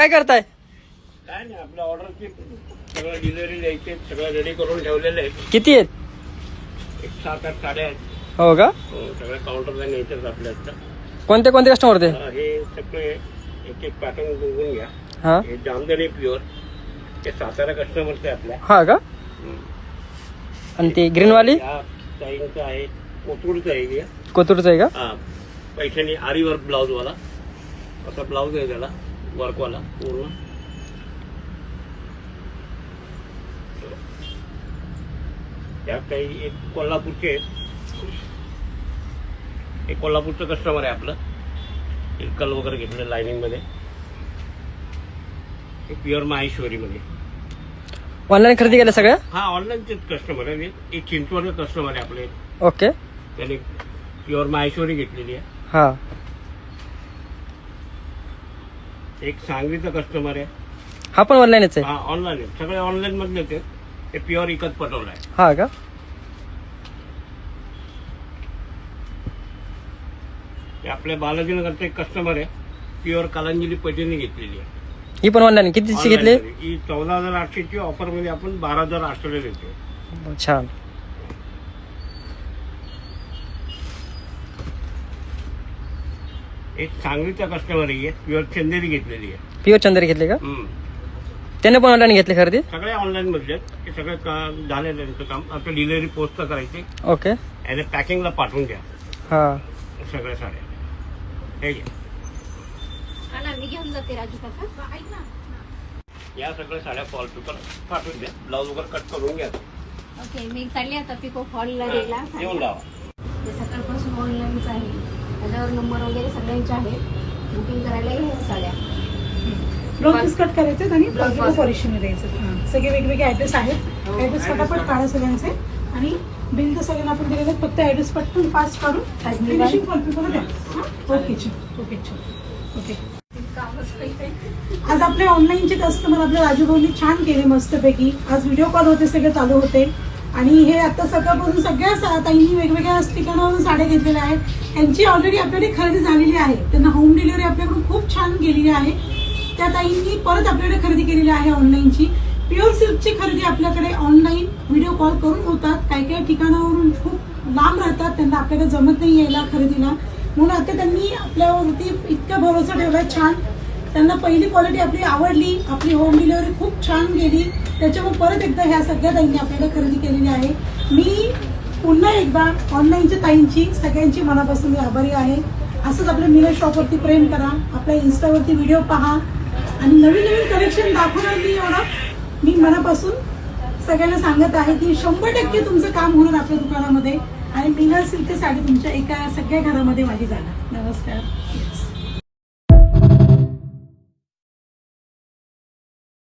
काय करताय? काय नाही, आपल्या ऑर्डरची सगळं डिलिव्हरी द्यायची, सगळं रेडी करून ठेवलेलं आहे. किती आहेत? एक 7-8 साड्या आहेत. हो का? सगळ्या काउंटरला न्यायच्याच आपल्या. कोणते कोणते कस्टमर होते? हे सगळे एक एक पॅटर्न बघून घ्या. हा हे जामदानी प्युअर, हे सातारा कस्टमरचे आपल्या. हा का? आणि ती ग्रीनवाली या ताईंचं आहे, कोथरूडचं आहे हे. कोथरूडचं आहे का? हा, पैठणी आरी वर्क ब्लाऊजवाला, असा ब्लाऊज आहे त्याला, वर्कवाला पूर्ण. त्या काही एक कोल्हापूरचे आहेत, एक कोल्हापूरचं कस्टमर आहे आपलं, इरकल वगैरे घेतलं लाइनिंग मध्ये. प्युअर माहेश्वरी मध्ये. ऑनलाईन खरेदी केल्या सगळ्या? हा, ऑनलाईनचेच कस्टमर आहे. एक चिंचवडचं कस्टमर आहे आपले. ओके. त्याने प्युअर माहेश्वरी घेतलेली आहे. हा. एक सांगलीचा कस्टमर आहे. हा पण ऑनलाईनच आहे? हा, ऑनलाईन आहे. सगळे ऑनलाईन मधले ते. हे प्युअर इकत पटवलं आहे. हा का? हे आपल्या बालाजीनगरचा एक कस्टमर आहे, प्युअर कलांजली पैठणी घेतलेली आहे. ही पण ऑनलाईन? कितीची घेतली? ही 14,800ची ऑफर मध्ये आपण 12,800 देतो. छान. एक सांगलीचा कस्टमर आहे, प्युअर चंदेरी घेतलेली आहे. प्युअर चंदेरी घेतली का? त्याने पण ऑनलाईन घेतली खरेदी? सगळे ऑनलाईन मधले आहेत. हे सगळे झाले त्यांचं काम. आपलं डिलिव्हरी पोस्ट करायची, ओके. आणि पॅकिंगला पाठवून द्या हा. सगळ्या साड्या. हे घ्या. मी घेऊन जाते राजू काका. ऐक ना, या सगळ्या साड्या फॉल पेपर पाठवून द्या. ब्लाऊज वगैरे कट करून घ्या. ओके. मी चालली आता पिको फॉलला द्यायला. येऊन लावा. ते सकाळपासून ऑनलाईनच आहे, त्याच्यावर नंबर वगैरे सगळ्यांचे आहेत. बुकिंग करायला ह्या साड्या. ब्लाउज पीस कट करायचे आणि ब्लाउज पॉलिशिंग द्यायचं. सगळे वेगवेगळे ॲड्रेस आहेत. ॲड्रेस फटाफट काढा सगळ्यांचे, आणि बिल तर सगळ्यांना आपण दिलेले. फक्त ॲड्रेस पटकन फास्ट काढून फिनिशिंग फॉल पेपर द्या. Okay okay okay. आज आपले ऑनलाईनचे कस्टमर आपल्या राजूभाऊंनी छान केले मस्तपैकी. आज व्हिडिओ कॉल होते, सगळे चालू होते. आणि हे आता सकाळपासून सगळ्या ताईंनी वेगवेगळ्या ठिकाणावरून साड्या घेतलेल्या आहेत. त्यांची ऑलरेडी आपल्याकडे खरेदी झालेली आहे. त्यांना होम डिलिव्हरी आपल्याकडून खूप छान गेलेली आहे. त्या ताईंनी परत आपल्याकडे खरेदी केलेली आहे ऑनलाईनची. प्युअर सिल्कची खरेदी आपल्याकडे ऑनलाईन व्हिडिओ कॉल करून होतात. काही काही ठिकाणावरून खूप लांब राहतात, त्यांना आपल्याकडे जमत नाही यायला खरेदीला, म्हणून आता त्यांनी आपल्यावरती इतका भरोसा ठेवला छान. त्यांना पहिली क्वालिटी आपली आवडली, आपली होम डिलिव्हरी खूप छान गेली, त्याच्यामुळे परत एकदा ह्या सगळ्या ताईंनी आपल्याला खरेदी केलेली आहे. मी पुन्हा एकदा ऑनलाईनच्या ताईंची सगळ्यांची मनापासून मी आभारी आहे. असंच आपल्या मीना शॉपवरती प्रेम करा, आपल्या इन्स्टावरती व्हिडिओ पहा, आणि नवीन नवीन कलेक्शन दाखवणार मी मनापासून सगळ्यांना सांगत आहे की 100% तुमचं काम होणार आपल्या दुकानामध्ये, आणि मीना सिल्क साडी तुमच्या एका सगळ्या घरामध्ये माझी जाणार. नमस्कार.